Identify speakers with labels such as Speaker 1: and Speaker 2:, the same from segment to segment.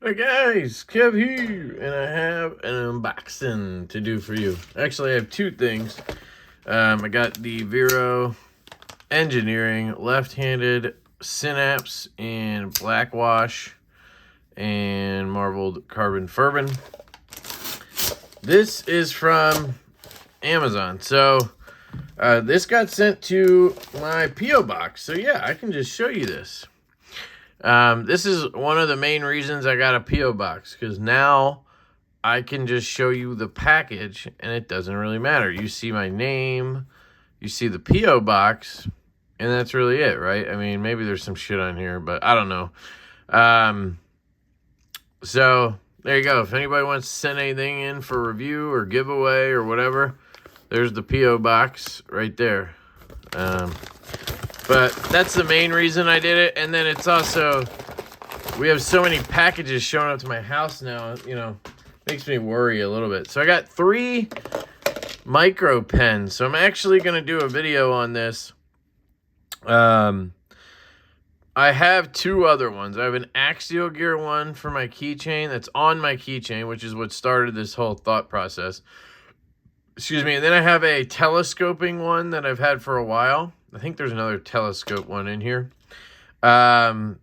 Speaker 1: Hey guys, Kev here, and I have an unboxing to do for you. Actually, I have two things. I got the Vero Engineering left-handed synapse in black wash and marbled carbon furbin. This is from Amazon. So this got sent to my P.O. box. So yeah, I can just show you this. This is one of the main reasons I got a P.O. box, because now I can just show you the package and it doesn't really matter. You see my name, you see the P.O. box, and that's really it, right? I mean, maybe there's some shit on here, but I don't know. So there you go. If anybody wants to send anything in for review or giveaway or whatever, there's the P.O. box right there. But that's the main reason I did it. And then it's also, we have so many packages showing up to my house now, you know, makes me worry a little bit. So I got 3 micro pens. So I'm actually going to do a video on this. I have 2 other ones. I have an axial gear one for my keychain that's on my keychain, which is what started this whole thought process. Excuse me. And then I have a telescoping one that I've had for a while. I think there's another telescope one in here. And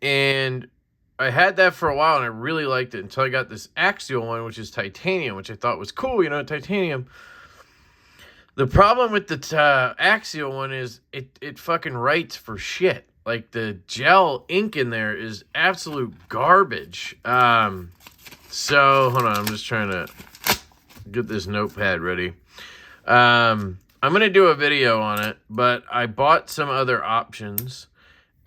Speaker 1: I had that for a while and I really liked it until I got this axial one, which is titanium, which I thought was cool, you know, titanium. The problem with the axial one is it fucking writes for shit. Like the gel ink in there is absolute garbage. So hold on, I'm just trying to get this notepad ready. I'm going to do a video on it, but I bought some other options.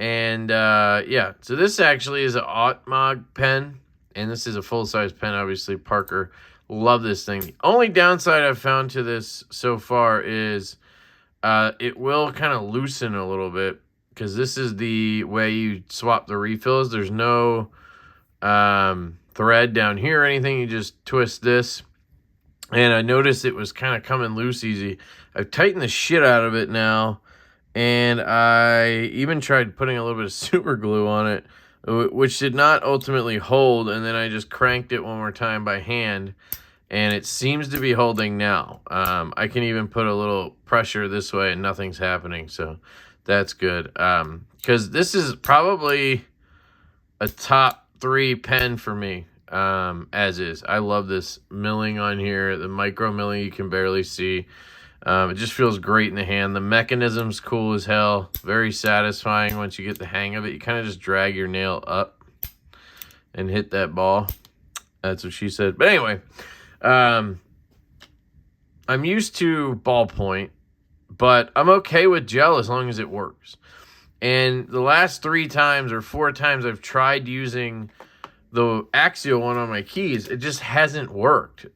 Speaker 1: And, yeah, so this actually is an Otmog pen, and this is a full-size pen, obviously. Parker, love this thing. The only downside I've found to this so far is it will kind of loosen a little bit, because this is the way you swap the refills. There's no thread down here or anything. You just twist this. And I noticed it was kind of coming loose easy. I've tightened the shit out of it now. And I even tried putting a little bit of super glue on it, which did not ultimately hold. And then I just cranked it one more time by hand. And it seems to be holding now. I can even put a little pressure this way and nothing's happening. So that's good. Because this is probably a top 3 pen for me. As is. I love this milling on here. The micro milling you can barely see. It just feels great in the hand. The mechanism's cool as hell. Very satisfying once you get the hang of it. You kind of just drag your nail up and hit that ball. That's what she said. But anyway, I'm used to ballpoint, but I'm okay with gel as long as it works. And the last 3 times or 4 times I've tried using the axial one on my keys, it just hasn't worked.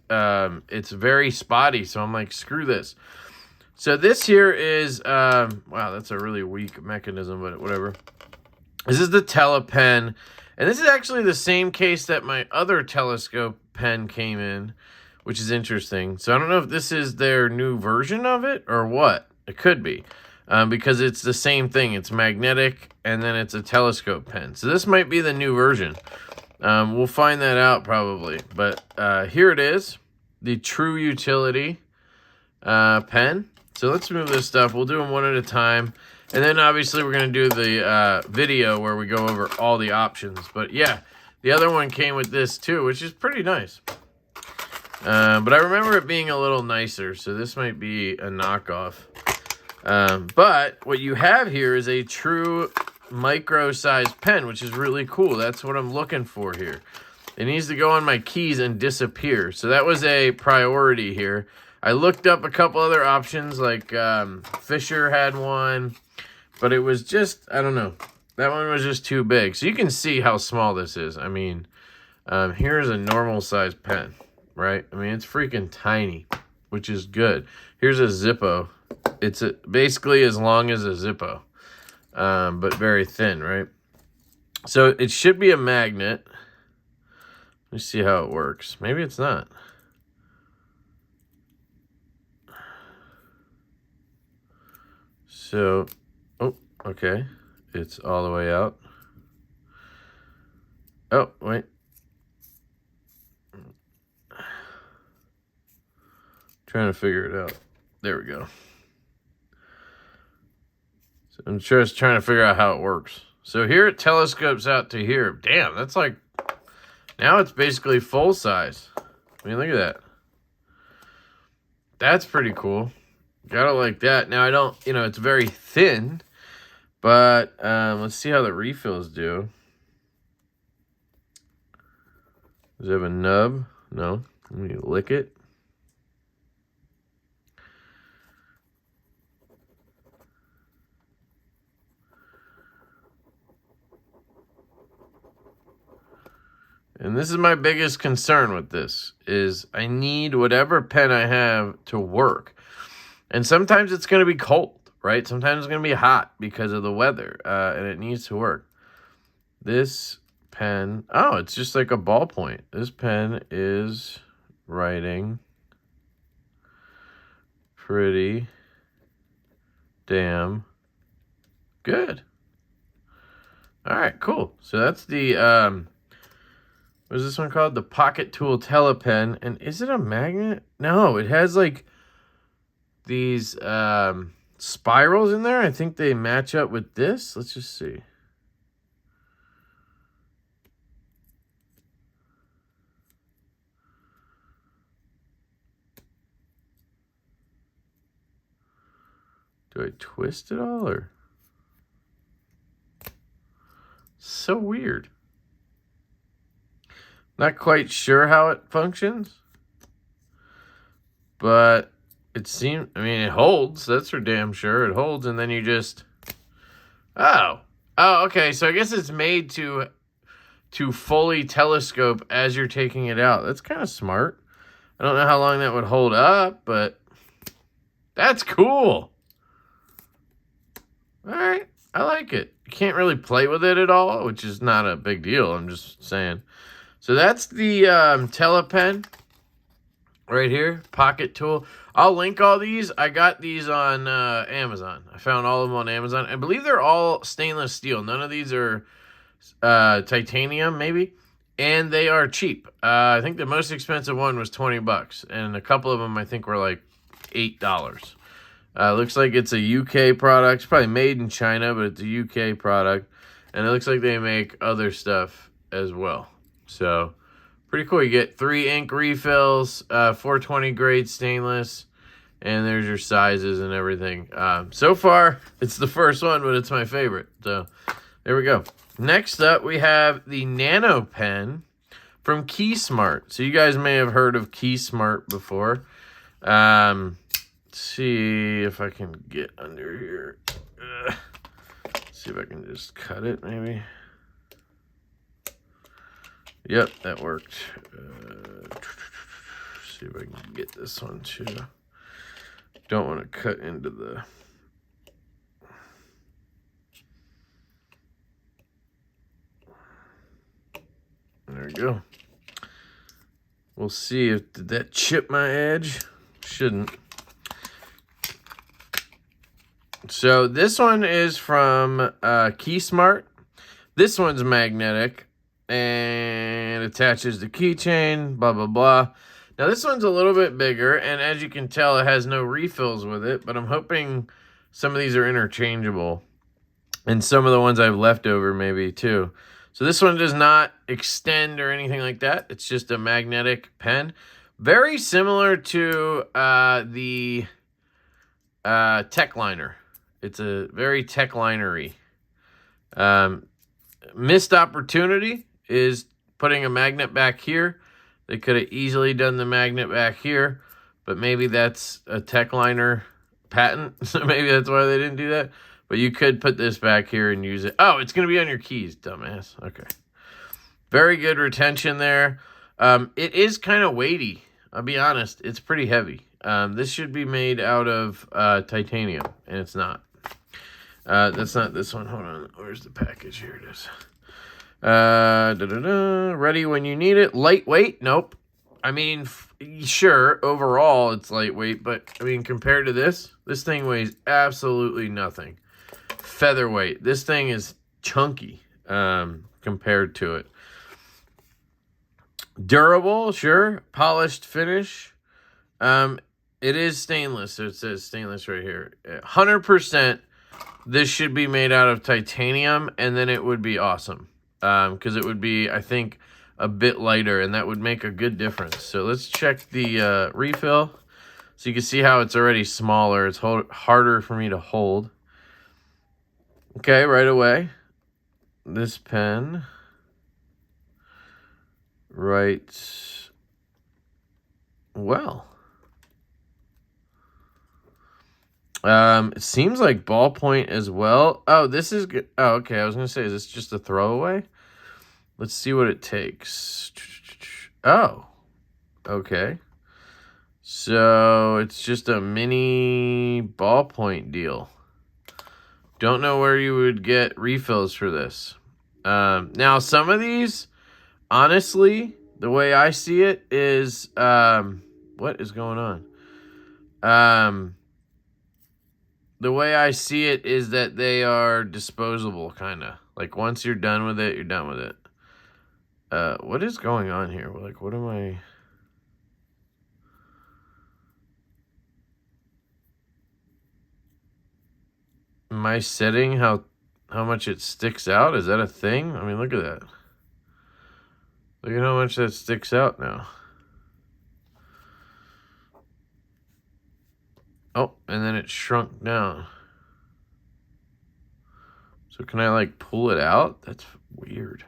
Speaker 1: It's very spotty, so I'm like, screw this. So this here is, wow, that's a really weak mechanism, but whatever. This is the Telepen, and this is actually the same case that my other telescope pen came in, which is interesting. So I don't know if this is their new version of it or what. It could be, because it's the same thing. It's magnetic, and then it's a telescope pen. So this might be the new version. We'll find that out probably. But here it is, the True Utility pen. So let's move this stuff. We'll do them one at a time. And then obviously we're going to do the video where we go over all the options. But yeah, the other one came with this too, which is pretty nice. But I remember it being a little nicer, so this might be a knockoff. But what you have here is a true micro-sized pen, which is really cool. That's what I'm looking for here. It needs to go on my keys and disappear. So that was a priority here. I looked up a couple other options, like Fisher had one, but it was just, I don't know. That one was just too big. So you can see how small this is. I mean, here's a normal size pen, right? I mean, it's freaking tiny, which is good. Here's a Zippo. It's basically as long as a Zippo. But very thin, right? So it should be a magnet. Let me see how it works. Maybe it's not. So, oh, okay. It's all the way out. Oh, wait. Trying to figure it out. There we go. So I'm just trying to figure out how it works. So here it telescopes out to here. Damn, that's like, now it's basically full size. I mean, look at that. That's pretty cool. Gotta like that. Now I don't, you know, it's very thin, but let's see how the refills do. Does it have a nub? No. Let me lick it. And this is my biggest concern with this, is I need whatever pen I have to work. And sometimes it's going to be cold, right? Sometimes it's going to be hot because of the weather, and it needs to work. This pen, oh, it's just like a ballpoint. This pen is writing pretty damn good. All right, cool. So that's the, what is this one called? The Pocket Tool Telepen. And is it a magnet? No, it has like these spirals in there. I think they match up with this. Let's just see. Do I twist it all or? So weird. Not quite sure how it functions. But it seems, I mean, it holds. That's for damn sure. It holds, and then you just, oh, okay. So I guess it's made to fully telescope as you're taking it out. That's kind of smart. I don't know how long that would hold up, but that's cool. All right, I like it. You can't really play with it at all, which is not a big deal. I'm just saying. So that's the Telepen right here, pocket tool. I'll link all these. I got these on Amazon. I found all of them on Amazon. I believe they're all stainless steel. None of these are titanium, maybe. And they are cheap. I think the most expensive one was 20 bucks. And a couple of them I think were like $8. Looks like it's a UK product. It's probably made in China, but it's a UK product. And it looks like they make other stuff as well. So, pretty cool. You get 3 ink refills, 420 grade stainless, and there's your sizes and everything. So far, it's the first one, but it's my favorite. So, there we go. Next up, we have the Nano pen from Keysmart. So, you guys may have heard of Keysmart before. Let's see if I can get under here. See if I can just cut it, maybe. Yep, that worked. See if I can get this one too. Don't want to cut into the... There we go. We'll see if... Did that chip my edge? Shouldn't. So this one is from Keysmart. This one's magnetic. And attaches the keychain, blah, blah, blah. Now, this one's a little bit bigger, and as you can tell, it has no refills with it, but I'm hoping some of these are interchangeable, and some of the ones I've left over maybe, too. So this one does not extend or anything like that. It's just a magnetic pen. Very similar to the Tec liner. It's a very Tec linery. Missed opportunity is putting a magnet back here. They could have easily done the magnet back here, but maybe that's a Tec liner patent, so maybe that's why they didn't do that. But you could put this back here and use it. Oh, it's going to be on your keys, dumbass. Okay. Very good retention there. It is kind of weighty. I'll be honest. It's pretty heavy. This should be made out of titanium, and it's not. That's not this one. Hold on. Where's the package? Here it is. Ready when you need it. Lightweight? Nope. I mean, sure, overall it's lightweight, but I mean, compared to this thing weighs absolutely nothing. Featherweight. This thing is chunky compared to it. Durable, sure. Polished finish. It is stainless, so it says stainless right here. 100%. This should be made out of titanium, and then it would be awesome. Because it would be, I think, a bit lighter, and that would make a good difference. So let's check the refill. So you can see how it's already smaller. It's harder for me to hold. Okay, right away. This pen writes well. It seems like ballpoint as well. Oh, this is good. Oh, okay. I was gonna say, is this just a throwaway? Let's see what it takes. Oh, okay. So it's just a mini ballpoint deal. Don't know where you would get refills for this. Now, some of these, honestly, the way I see it is, what is going on? The way I see it is that they are disposable, kind of. Like, once you're done with it, you're done with it. What is going on here? Like, what am I... Am I setting how much it sticks out? Is that a thing? I mean, look at that. Look at how much that sticks out now. Oh, and then it shrunk down. So can I, like, pull it out? That's weird.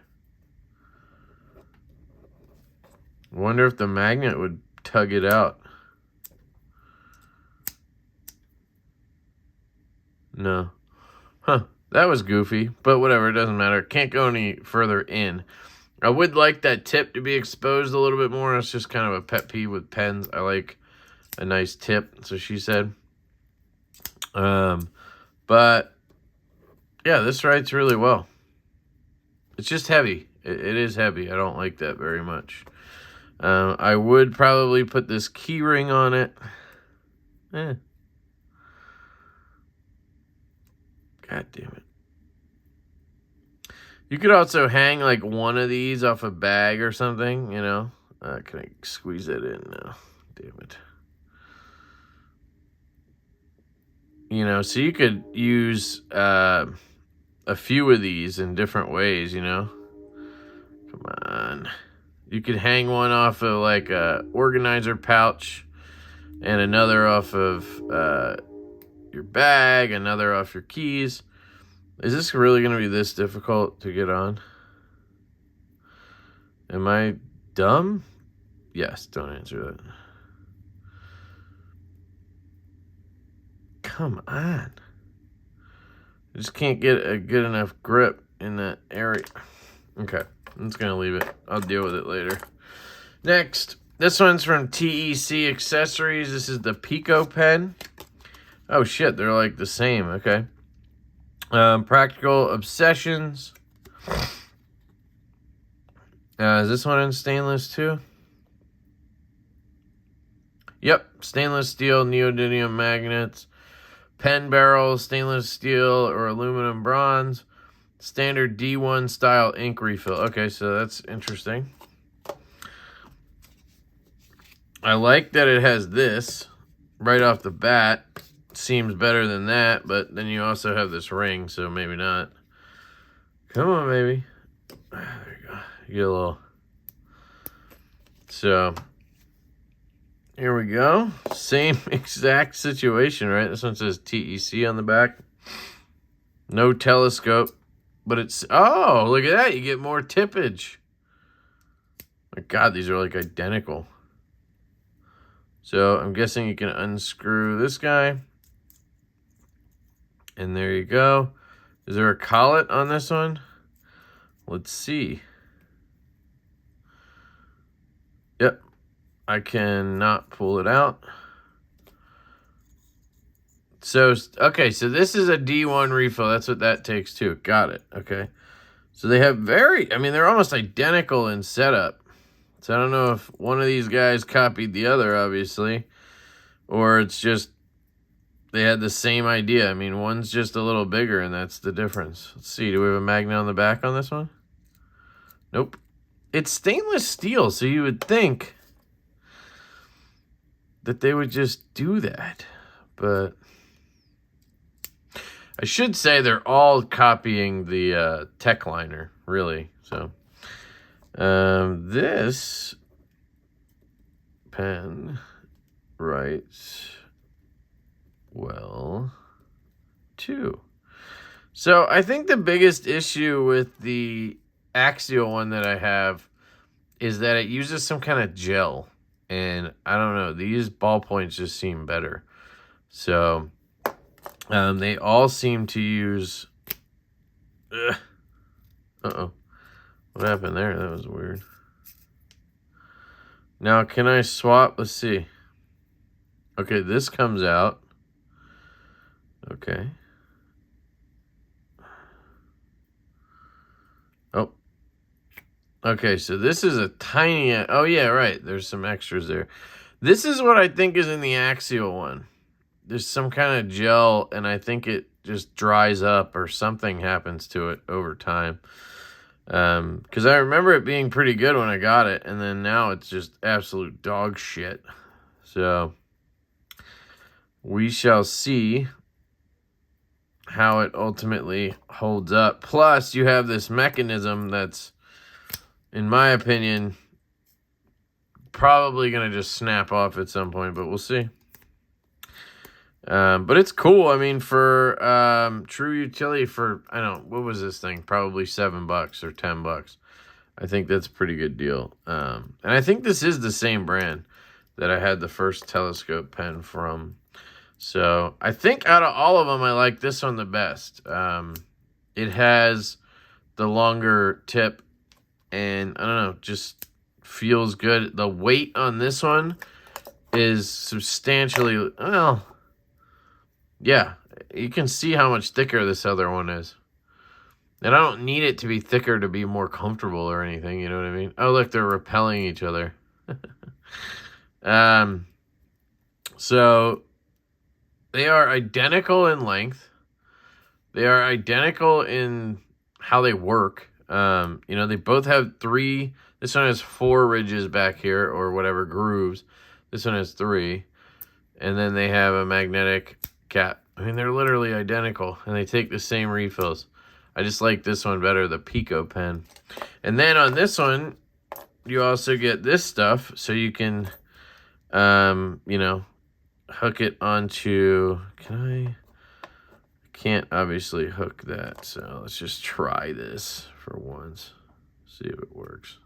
Speaker 1: I wonder if the magnet would tug it out. No. Huh. That was goofy, but whatever. It doesn't matter. Can't go any further in. I would like that tip to be exposed a little bit more. It's just kind of a pet peeve with pens. I like a nice tip, so she said. But yeah, this writes really well. It's just heavy. It is heavy. I don't like that very much. I would probably put this key ring on it. God damn it. You could also hang like one of these off a bag or something, you know. Can I squeeze it in now? Damn it. You know, so you could use a few of these in different ways, you know. Come on. You could hang one off of like a organizer pouch and another off of your bag, another off your keys. Is this really going to be this difficult to get on? Am I dumb? Yes, don't answer that. Come on. I just can't get a good enough grip in that area. Okay, I'm just going to leave it. I'll deal with it later. Next, this one's from TEC Accessories. This is the Pico pen. Oh, shit, they're like the same. Okay. Practical Obsessions. Is this one in stainless too? Yep, stainless steel neodymium magnets, pen barrels, stainless steel or aluminum bronze, standard D1 style ink refill. Okay, so that's interesting. I like that it has this right off the bat. Seems better than that, but then you also have this ring, so maybe not. Come on, baby. There you go. You get a little... So, here we go. Same exact situation, right? This one says TEC on the back. No telescope, but it's... Oh, look at that. You get more tippage. My God, these are like identical. So, I'm guessing you can unscrew this guy. And there you go. Is there a collet on this one? Let's see. Yep. I cannot pull it out. So, okay, so this is a D1 refill. That's what that takes too. Got it. Okay. So they have they're almost identical in setup. So I don't know if one of these guys copied the other, obviously, or it's just they had the same idea. I mean, one's just a little bigger, and that's the difference. Let's see. Do we have a magnet on the back on this one? Nope. it's stainless steel, so you would think that they would just do that. But I should say they're all copying the Tec liner, really. So this pen writes well too. So I think the biggest issue with the Axial one that I have is that it uses some kind of gel. And I don't know, these ballpoints just seem better. So they all seem to use... Uh-oh. What happened there? That was weird. Now, can I swap? Let's see. Okay, this comes out. Okay. Oh. Okay, so this is a tiny... Oh, yeah, right. There's some extras there. This is what I think is in the Axial one. There's some kind of gel, and I think it just dries up or something happens to it over time. Because I remember it being pretty good when I got it, and then now it's just absolute dog shit. So we shall see how it ultimately holds up. Plus, you have this mechanism that's, in my opinion, probably going to just snap off at some point, but we'll see. But it's cool. I mean, for true utility for, I don't know, what was this thing? Probably $7 or $10. I think that's a pretty good deal. And I think this is the same brand that I had the first telescope pen from. So I think out of all of them, I like this one the best. It has the longer tip, and I don't know, just feels good. The weight on this one is substantially, well, yeah, you can see how much thicker this other one is. And I don't need it to be thicker to be more comfortable or anything, you know what I mean? Oh, look, they're repelling each other. So they are identical in length. They are identical in how they work. You know, they both have 3. This one has 4 ridges back here, or whatever, grooves. This one has 3. And then they have a magnetic cap. I mean, they're literally identical, and they take the same refills. I just like this one better, the Pico pen. And then on this one, you also get this stuff, so you can, you know, hook it onto, I can't obviously hook that, so let's just try this for once. See if it works.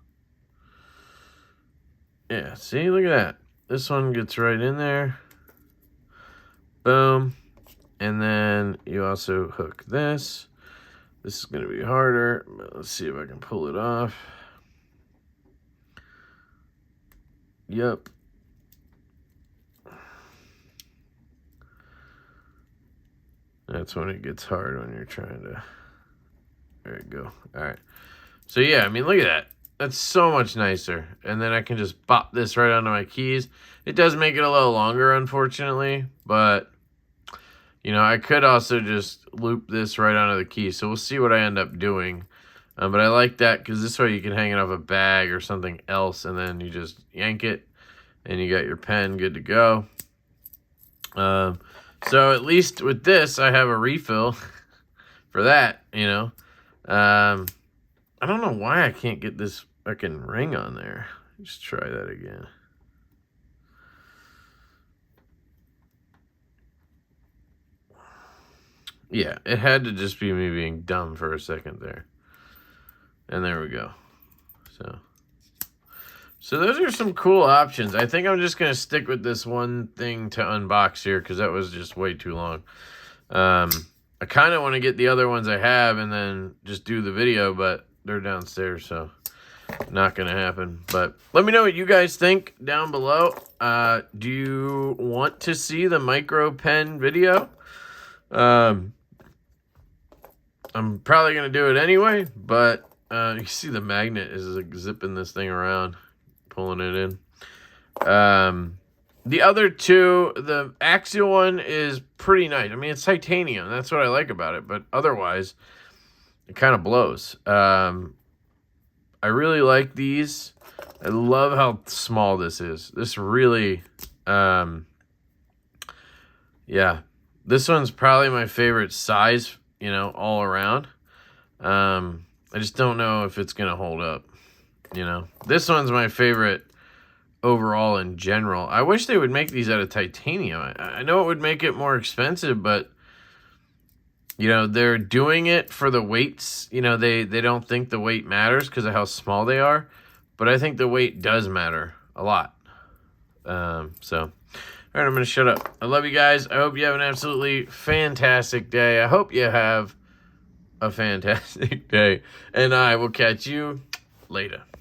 Speaker 1: Yeah, see, look at that. This one gets right in there. Boom. And then you also hook this. This is going to be harder, but let's see if I can pull it off. Yep. That's when it gets hard, when you're trying to... There you go. All right. So, yeah, I mean, look at that. That's so much nicer. And then I can just pop this right onto my keys. It does make it a little longer, unfortunately, but, you know, I could also just loop this right onto the key. So we'll see what I end up doing. But I like that because this way you can hang it off a bag or something else, and then you just yank it, and you got your pen good to go. So at least with this, I have a refill for that, you know. I don't know why I can't get this fucking ring on there. Let's try that again. Yeah, it had to just be me being dumb for a second there. And there we go. So those are some cool options. I think I'm just going to stick with this one thing to unbox here because that was just way too long. I kind of want to get the other ones I have and then just do the video, but they're downstairs, so not going to happen. But let me know what you guys think down below. Do you want to see the micro pen video? I'm probably going to do it anyway, but you see the magnet is like zipping this thing around, pulling it in. The other two, the Axial one is pretty nice. I mean, it's titanium. That's what I like about it. But otherwise, it kind of blows. I I really like these. I love how small this is. This really, yeah. This one's probably my favorite size, you know, all around. I just don't know if it's going to hold up, you know. This one's my favorite overall in general. I wish they would make these out of titanium. I know it would make it more expensive, but, you know, they're doing it for the weights. You know, they don't think the weight matters because of how small they are. But I think the weight does matter a lot. So... All right, I'm going to shut up. I love you guys. I hope you have an absolutely fantastic day. I hope you have a fantastic day. And I will catch you later.